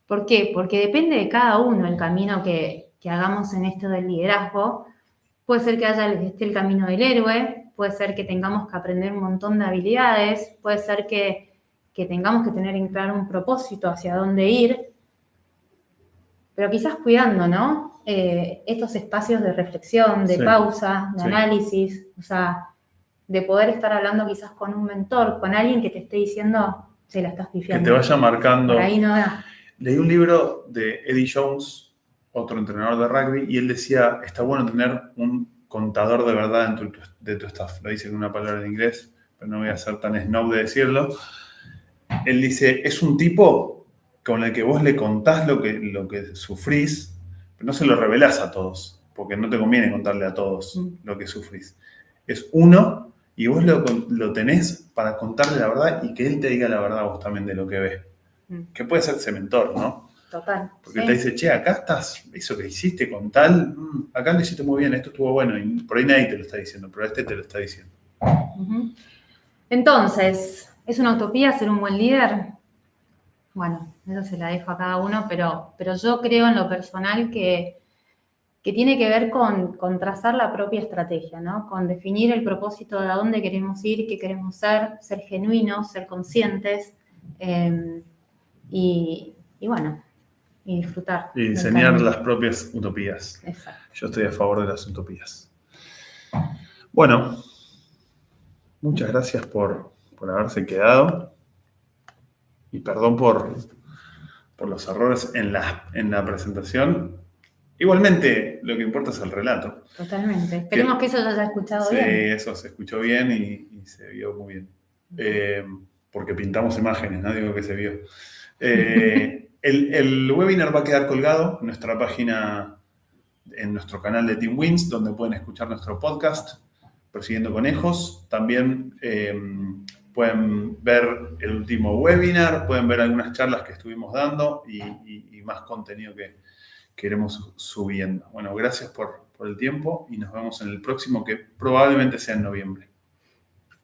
[SPEAKER 2] ¿Por qué? Porque depende de cada uno el camino que hagamos en esto del liderazgo. Puede ser que esté el camino del héroe, puede ser que tengamos que aprender un montón de habilidades, puede ser que tengamos que tener en claro un propósito hacia dónde ir, pero quizás cuidando, ¿no? Estos espacios de reflexión, de pausa, de análisis, o sea, de poder estar hablando quizás con un mentor, con alguien que te esté diciendo, se la estás pifiando.
[SPEAKER 1] Que te vaya marcando.
[SPEAKER 2] Por ahí no da.
[SPEAKER 1] Leí un libro de Eddie Jones, otro entrenador de rugby, y él decía, está bueno tener un contador de verdad dentro de tu staff. Lo dice con una palabra en inglés, pero no voy a ser tan snob de decirlo. Él dice, es un tipo con el que vos le contás lo que sufrís, pero no se lo revelás a todos, porque no te conviene contarle a todos lo que sufrís. Es uno, y vos lo tenés para contarle la verdad y que él te diga la verdad a vos también de lo que ves. Que puede ser ese mentor, ¿no?
[SPEAKER 2] Total.
[SPEAKER 1] Porque te dice, che, acá estás, eso que hiciste con tal, acá lo hiciste muy bien, esto estuvo bueno, y por ahí nadie te lo está diciendo, pero este te lo está diciendo.
[SPEAKER 2] Entonces, ¿es una utopía ser un buen líder? Bueno, eso se la dejo a cada uno, pero yo creo en lo personal que tiene que ver con trazar la propia estrategia, ¿no? Con definir el propósito de a dónde queremos ir, qué queremos ser genuinos, ser conscientes, y bueno, y disfrutar.
[SPEAKER 1] Y diseñar las propias utopías.
[SPEAKER 2] Exacto.
[SPEAKER 1] Yo estoy a favor de las utopías. Bueno, muchas gracias por haberse quedado. Y perdón por los errores en la presentación. Igualmente, lo que importa es el relato.
[SPEAKER 2] Totalmente. Esperemos que eso se haya escuchado
[SPEAKER 1] Sí,
[SPEAKER 2] bien.
[SPEAKER 1] eso se escuchó bien y se vio muy bien. Porque pintamos imágenes, no digo que se vio. El webinar va a quedar colgado en nuestra página, en nuestro canal de Team Wins, donde pueden escuchar nuestro podcast, Persiguiendo Conejos. También pueden ver el último webinar, pueden ver algunas charlas que estuvimos dando y más contenido que iremos subiendo. Bueno, gracias por el tiempo y nos vemos en el próximo, que probablemente sea en noviembre.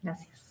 [SPEAKER 2] Gracias.